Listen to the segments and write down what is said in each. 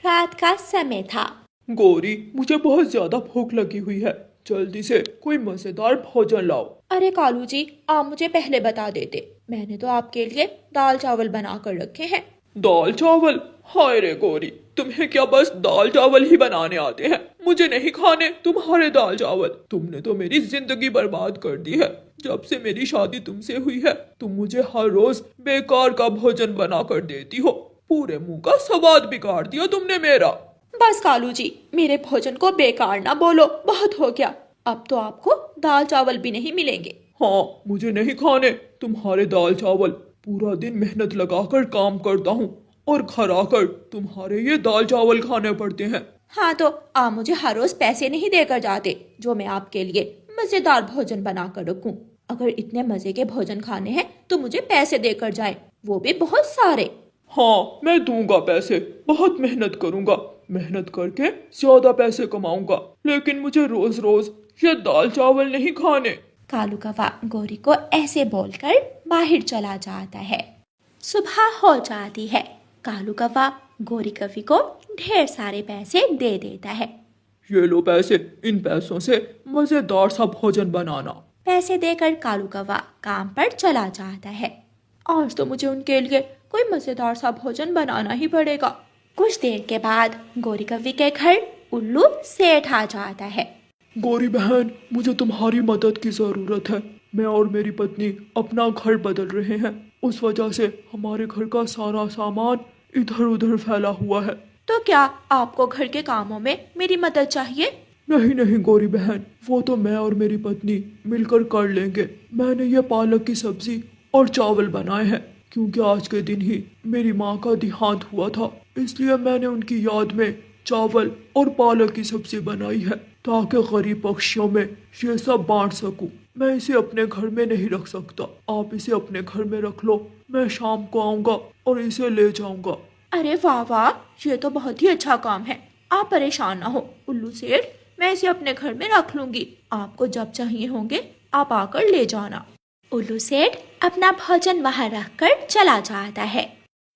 रात का समय था। गौरी, मुझे बहुत ज्यादा भूख लगी हुई है, जल्दी से कोई मजेदार भोजन लाओ। अरे कालू जी, आप मुझे पहले बता देते, मैंने तो आपके लिए दाल चावल बना कर रखे हैं। दाल चावल? हाय रे गौरी, तुम्हें क्या बस दाल चावल ही बनाने आते हैं? मुझे नहीं खाने तुम्हारे दाल चावल। तुमने तो मेरी जिंदगी बर्बाद कर दी है। जब से मेरी शादी तुमसे हुई है, तुम मुझे हर रोज बेकार का भोजन बना कर देती हो। पूरे मुंह का स्वाद बिगाड़ दिया तुमने मेरा। बस कालू जी, मेरे भोजन को बेकार ना बोलो, बहुत हो गया। अब तो आपको दाल चावल भी नहीं मिलेंगे। हाँ, मुझे नहीं खाने तुम्हारे दाल चावल। पूरा दिन मेहनत लगाकर काम करता हूँ और घर आकर तुम्हारे ये दाल चावल खाने पड़ते हैं। हाँ तो आप मुझे हर रोज पैसे नहीं देकर जाते, जो मैं आपके लिए मजेदार भोजन बना कर रखूं। अगर इतने मजे के भोजन खाने हैं तो मुझे पैसे देकर जाए, वो भी बहुत सारे। हाँ, मैं दूंगा पैसे, बहुत मेहनत करूंगा। मेहनत करके ज्यादा पैसे कमाऊंगा, लेकिन मुझे रोज रोज ये दाल चावल नहीं खाने। कालू कौवा गौरी को ऐसे बोलकर बाहर चला जाता है। सुबह हो जाती है। कालू कौवा गौरी कवि को ढेर सारे पैसे दे देता है। ये लो पैसे, इन पैसों से मजेदार सा भोजन बनाना। पैसे देकर कालू कौवा काम पर चला जाता है। आज तो मुझे उनके लिए कोई मजेदार सा भोजन बनाना ही पड़ेगा। कुछ देर के बाद गौरी कवि के घर उल्लू सेठ आ जाता है। गौरी बहन, मुझे तुम्हारी मदद की जरूरत है। मैं और मेरी पत्नी अपना घर बदल रहे हैं, उस वजह से हमारे घर का सारा सामान इधर उधर फैला हुआ है। तो क्या आपको घर के कामों में मेरी मदद चाहिए? नहीं नहीं गौरी बहन, वो तो मैं और मेरी पत्नी मिलकर कर लेंगे। मैंने ये पालक की सब्जी और चावल बनाए हैं, क्योंकि आज के दिन ही मेरी माँ का देहांत हुआ था। इसलिए मैंने उनकी याद में चावल और पालक की सब्जी बनाई है, ताकि गरीब पक्षियों में ये सब बांट सकूं। मैं इसे अपने घर में नहीं रख सकता, आप इसे अपने घर में रख लो। मैं शाम को आऊंगा और इसे ले जाऊंगा। अरे वाह वाह, ये तो बहुत ही अच्छा काम है। आप परेशान ना हो उल्लू सेठ, मैं इसे अपने घर में रख लूंगी। आपको जब चाहिए होंगे आप आकर ले जाना। उल्लू सेठ अपना भोजन वहां रखकर चला जाता है।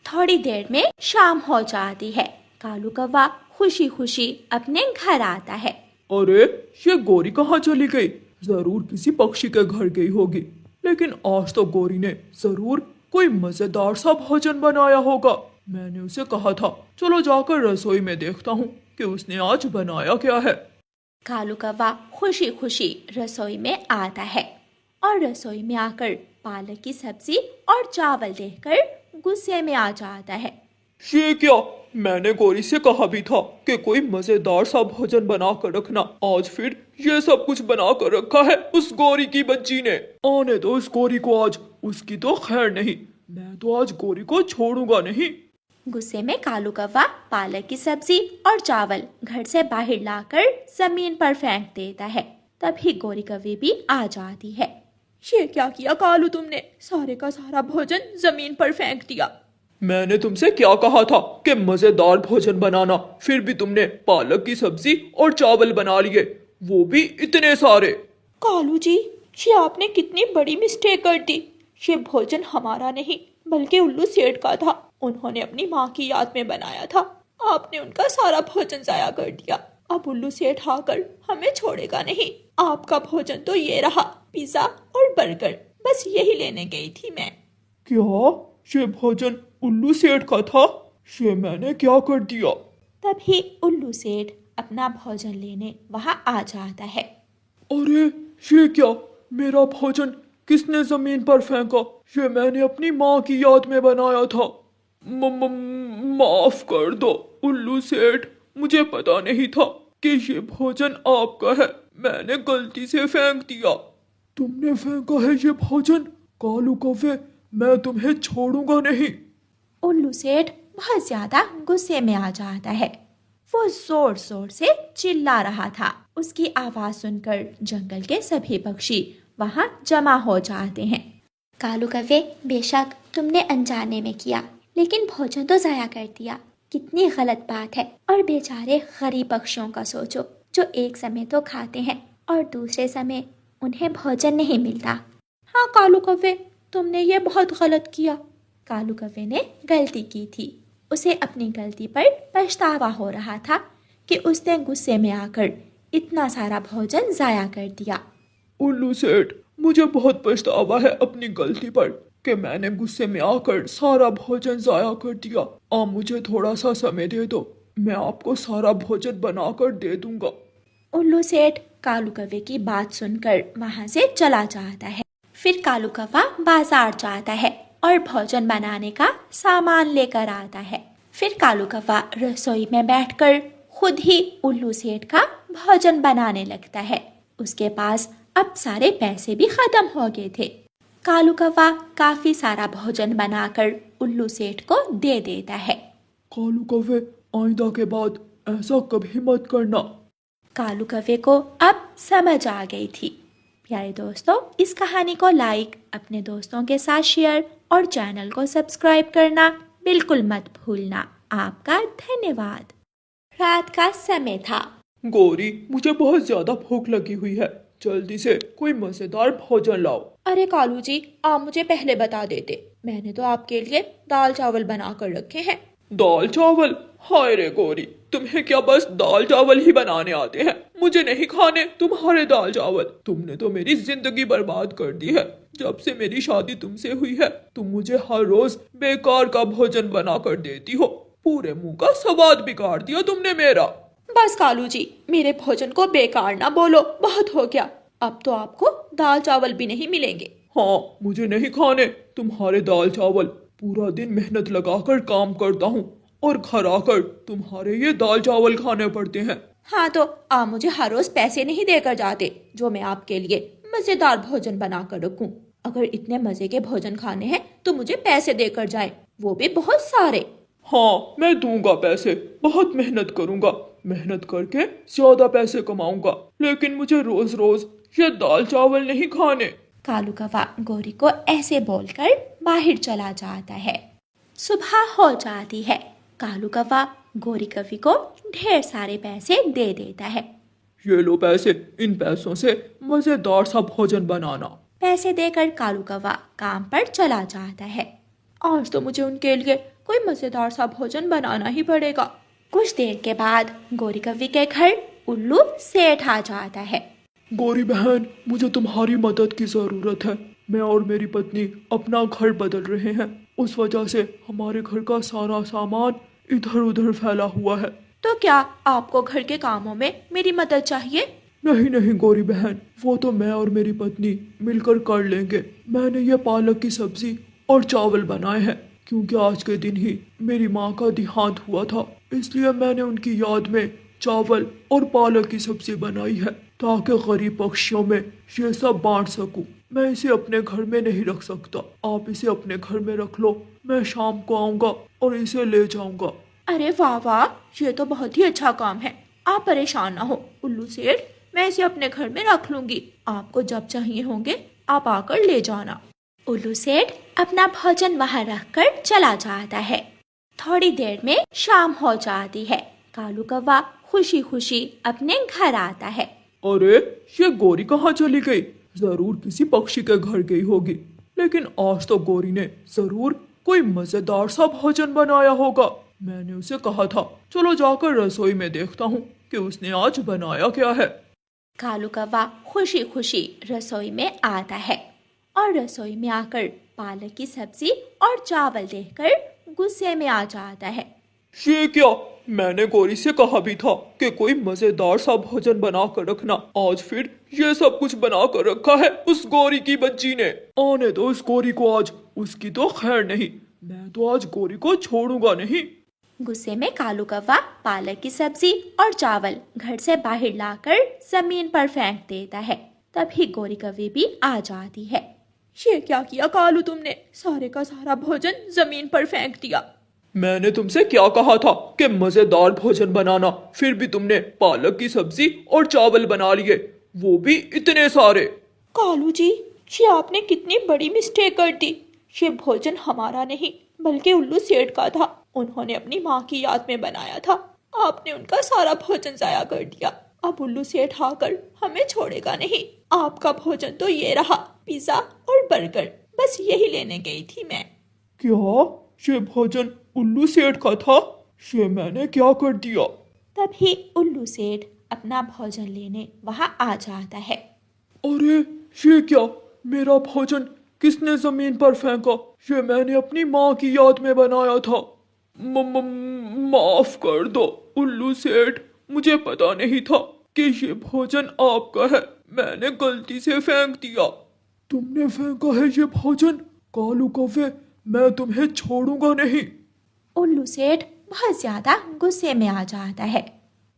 थोड़ी देर में शाम हो जाती है। कालू कौवा खुशी खुशी अपने घर आता है। अरे, ये गौरी कहाँ चली गई? जरूर किसी पक्षी के घर गई होगी। लेकिन आज तो गौरी ने जरूर कोई मजेदार सा भोजन बनाया होगा। मैंने उसे कहा था, चलो जाकर रसोई में देखता हूँ कि उसने आज बनाया क्या है। कालू कौवा खुशी खुशी रसोई में आता है और रसोई में आकर पालक की सब्जी और चावल देखकर गुस्से में आ जाता है। ये क्या? मैंने गौरी से कहा भी था कि कोई मजेदार सा भोजन बना कर रखना। आज फिर ये सब कुछ बना कर रखा है उस गौरी की बच्ची ने। आने दो उस गौरी को आज, उसकी तो खैर नहीं। मैं तो आज गौरी को छोड़ूंगा नहीं। गुस्से में कालू कौवा पालक की सब्जी और चावल घर से बाहर लाकर जमीन पर फेंक देता है। तभी गौरी कवि भी आ जाती है। ये क्या किया कालू तुमने? सारे का सारा भोजन जमीन पर फेंक दिया। मैंने तुमसे क्या कहा था कि मजेदार भोजन बनाना, फिर भी तुमने पालक की सब्जी और चावल बना लिए, वो भी इतने सारे। कालू जी, ये आपने कितनी बड़ी मिस्टेक कर दी। ये भोजन हमारा नहीं बल्कि उल्लू सेठ का था। उन्होंने अपनी माँ की याद में बनाया था। आपने उनका सारा भोजन जाया कर दिया। अब उल्लू सेठ आकर हमें छोड़ेगा नहीं। आपका भोजन तो ये रहा, पिज्जा और बर्गर। बस यही लेने गई थी मैं। क्या ये भोजन उल्लू सेठ का था? ये मैंने क्या कर दिया? तभी उल्लू सेठ अपना भोजन लेने वहां आ जाता है। अरे, ये क्या? मेरा भोजन किसने जमीन पर फेंका? ये मैंने अपनी माँ की याद में बनाया था। माफ कर दो उल्लू सेठ, मुझे पता नहीं था कि ये भोजन आपका है। मैंने गलती से फेंक दिया। तुमने फेंका है ये भोजन? कालू कौवे, मैं तुम्हें छोड़ूंगा नहीं। उल्लू सेठ बहुत ज्यादा गुस्से में आ जाता है। वो जोर जोर से चिल्ला रहा था। उसकी आवाज सुनकर जंगल के सभी पक्षी वहां जमा हो जाते हैं। कालू कौवे, बेशक तुमने अनजाने में किया, लेकिन भोजन तो जाया कर दिया। कितनी गलत बात है। और बेचारे गरीब पक्षियों का सोचो, जो एक समय तो खाते हैं और दूसरे समय उन्हें भोजन नहीं मिलता। हाँ कालू कौवे, तुमने ये बहुत गलत किया। कालू कौवे ने गलती की थी। उसे अपनी गलती पर पछतावा हो रहा था कि उसने गुस्से में आकर इतना सारा भोजन जाया कर दिया। उल्लू सेठ, मुझे बहुत पछतावा है अपनी गलती पर कि मैंने गुस्से में आकर सारा भोजन जाया कर दिया। आप मुझे थोड़ा सा समय दे दो, मैं आपको सारा भोजन बनाकर दे दूंगा। उल्लू सेठ कालू कौवे की बात सुनकर वहाँ से चला जाता है। फिर कालू कौवा बाजार जाता है और भोजन बनाने का सामान लेकर आता है। फिर कालू कौवा रसोई में बैठकर खुद ही उल्लू सेठ का भोजन बनाने लगता है। उसके पास अब सारे पैसे भी खत्म हो गए थे। कालू कौवा काफी सारा भोजन बनाकर उल्लू सेठ को दे देता है। कालू कौवे, आइंदा के बाद ऐसा कभी मत करना। कालू कौवे को अब समझ आ गई थी। प्यारे दोस्तों, इस कहानी को लाइक, अपने दोस्तों के साथ शेयर और चैनल को सब्सक्राइब करना बिल्कुल मत भूलना। आपका धन्यवाद। रात का समय था। गौरी, मुझे बहुत ज्यादा भूख लगी हुई है, जल्दी से कोई मजेदार भोजन लाओ। अरे कालू जी, आप मुझे पहले बता देते, मैंने तो आपके लिए दाल चावल बना कर रखे हैं। दाल चावल? हाय रे गौरी, तुम्हें क्या बस दाल चावल ही बनाने आते हैं? मुझे नहीं खाने तुम्हारे दाल चावल। तुमने तो मेरी जिंदगी बर्बाद कर दी है। जब से मेरी शादी तुमसे हुई है, तुम मुझे हर रोज बेकार का भोजन बना कर देती हो। पूरे मुंह का स्वाद बिगाड़ दिया तुमने मेरा। बस कालू जी, मेरे भोजन को बेकार ना बोलो, बहुत हो गया। अब तो आपको दाल चावल भी नहीं मिलेंगे। हाँ, मुझे नहीं खाने तुम्हारे दाल चावल। पूरा दिन मेहनत लगाकर काम करता हूँ और घर आकर तुम्हारे ये दाल चावल खाने पड़ते हैं। हाँ, तो आप मुझे हर रोज पैसे नहीं देकर जाते जो मैं आपके लिए मजेदार भोजन बना कर रखूं। अगर इतने मजे के भोजन खाने हैं तो मुझे पैसे देकर जाएं, वो भी बहुत सारे। हाँ, मैं दूंगा पैसे, बहुत मेहनत करूंगा, मेहनत करके ज्यादा पैसे कमाऊंगा, लेकिन मुझे रोज रोज ये दाल चावल नहीं खाने। कालू कौवा गौरी को ऐसे बोलकर बाहर चला जाता है। सुबह हो जाती है। कालू कौवा गौरी कौवी को ढेर सारे पैसे दे देता है। ये लो पैसे, इन पैसों से मजेदार सा भोजन बनाना। पैसे देकर कालू कौवा काम पर चला जाता है। आज तो मुझे उनके लिए कोई मजेदार सा भोजन बनाना ही पड़ेगा। कुछ देर के बाद गौरी कौवी के घर उल्लू सेठ आ जाता है। गौरी बहन, मुझे तुम्हारी मदद की जरूरत है। मैं और मेरी पत्नी अपना घर बदल रहे हैं, उस वजह से हमारे घर का सारा सामान इधर उधर फैला हुआ है। तो क्या आपको घर के कामों में मेरी मदद चाहिए? नहीं नहीं गौरी बहन, वो तो मैं और मेरी पत्नी मिलकर कर लेंगे। मैंने ये पालक की सब्जी और चावल बनाए हैं क्योंकि आज के दिन ही मेरी माँ का देहांत हुआ था, इसलिए मैंने उनकी याद में चावल और पालक की सब्जी बनाई है ताकि गरीब पक्षियों में ये सब बांट सकूं। मैं इसे अपने घर में नहीं रख सकता, आप इसे अपने घर में रख लो। मैं शाम को आऊंगा और इसे ले जाऊंगा। अरे वाह वाह, ये तो बहुत ही अच्छा काम है। आप परेशान ना हो उल्लू सेठ, मैं इसे अपने घर में रख लूंगी। आपको जब चाहिए होंगे आप आकर ले जाना। उल्लू सेठ अपना भोजन वहाँ रखकर चला जाता है। थोड़ी देर में शाम हो जाती है। कालू कौवा खुशी खुशी अपने घर आता है। अरे, ये गौरी कहाँ चली गई? जरूर किसी पक्षी के घर गई होगी, लेकिन आज तो गौरी ने जरूर कोई मजेदार सा भोजन बनाया होगा। मैंने उसे कहा था, चलो जाकर रसोई में देखता हूँ कि उसने आज बनाया क्या है। कालू कौवा खुशी खुशी रसोई में आता है और रसोई में आकर पालक की सब्जी और चावल देखकर गुस्से में आ जाता है। ये क्या? मैंने गौरी से कहा भी था कि कोई मजेदार सा भोजन बना कर रखना, आज फिर ये सब कुछ बना कर रखा है उस गौरी की बच्ची ने। आने दो उस गौरी को, आज उसकी तो खैर नहीं। मैं तो आज गौरी को छोड़ूंगा नहीं। गुस्से में कालू कौवा पालक की सब्जी और चावल घर से बाहर लाकर जमीन पर फेंक देता है। तभी गौरी कौवी भी आ जाती है। ये क्या किया कालू तुमने? सारे का सारा भोजन जमीन पर फेंक दिया। मैंने तुमसे क्या कहा था कि मजेदार भोजन बनाना, फिर भी तुमने पालक की सब्जी और चावल बना लिए, वो भी इतने सारे। कालू जी, ये आपने कितनी बड़ी मिस्टेक कर दी। ये भोजन हमारा नहीं बल्कि उल्लू सेठ का था। उन्होंने अपनी माँ की याद में बनाया था। आपने उनका सारा भोजन जाया कर दिया। अब उल्लू सेठ आकर हमें छोड़ेगा नहीं। आपका भोजन तो ये रहा, पिज्जा और बर्गर, बस यही लेने गई थी मैं। क्या? ये भोजन उल्लू सेठ का था। ये मैंने क्या कर दिया? तभी उल्लू सेठ अपना भोजन लेने वहां आ जाता है। अरे ये क्या? मेरा भोजन किसने जमीन पर फेंका? ये मैंने अपनी माँ की याद में बनाया था। माफ कर दो उल्लू सेठ, मुझे पता नहीं था कि ये भोजन आपका है। मैंने गलती से फेंक दिया। तुमने फेंका है ये भोजन? कालू कौवे, मैं तुम्हें छोड़ूंगा नहीं। उल्लू सेठ बहुत ज्यादा गुस्से में आ जाता है।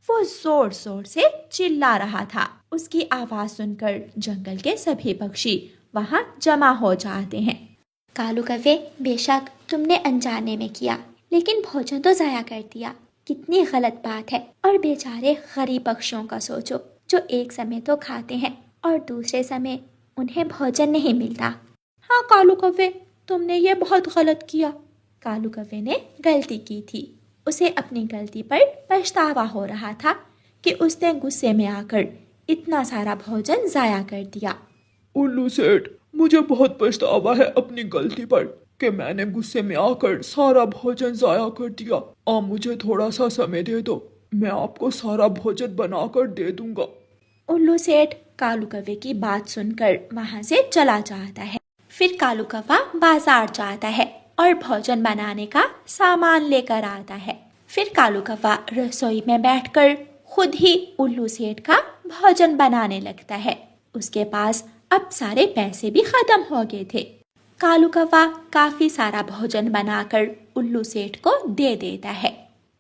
वो जोर जोर से चिल्ला रहा था। उसकी आवाज सुनकर जंगल के सभी पक्षी वहां जमा हो जाते हैं। कालू कौवे, बेशक तुमने अनजाने में किया, लेकिन भोजन तो जाया कर दिया। कितनी गलत बात है। और बेचारे गरीब पक्षियों का सोचो, जो एक समय तो खाते हैं और दूसरे समय उन्हें भोजन नहीं मिलता। हाँ कालू कौवे, तुमने ये बहुत गलत किया। कालू कौवे ने गलती की थी। उसे अपनी गलती पर पछतावा हो रहा था कि उसने गुस्से में आकर इतना सारा भोजन जाया कर दिया। उल्लू सेठ, मुझे बहुत पछतावा है अपनी गलती पर कि मैंने गुस्से में आकर सारा भोजन जाया कर दिया। आप मुझे थोड़ा सा समय दे दो, मैं आपको सारा भोजन बनाकर दे दूंगा। उल्लू सेठ कालू कौवे की बात सुनकर वहां से चला जाता है। फिर कालू कौवा बाजार जाता है और भोजन बनाने का सामान लेकर आता है। फिर कालू कौवा रसोई में बैठकर खुद ही उल्लू सेठ का भोजन बनाने लगता है। उसके पास अब सारे पैसे भी खत्म हो गए थे। कालू कौवा काफी सारा भोजन बनाकर उल्लू सेठ को दे देता है।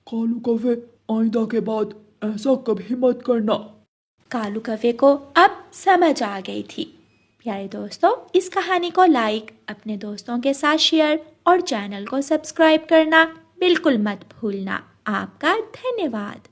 कालू कौवे, आइंदा के बाद ऐसा कभी मत करना। कालू कौवे को अब समझ आ गई थी। प्यारे दोस्तों, इस कहानी को लाइक, अपने दोस्तों के साथ शेयर और चैनल को सब्सक्राइब करना बिल्कुल मत भूलना। आपका धन्यवाद।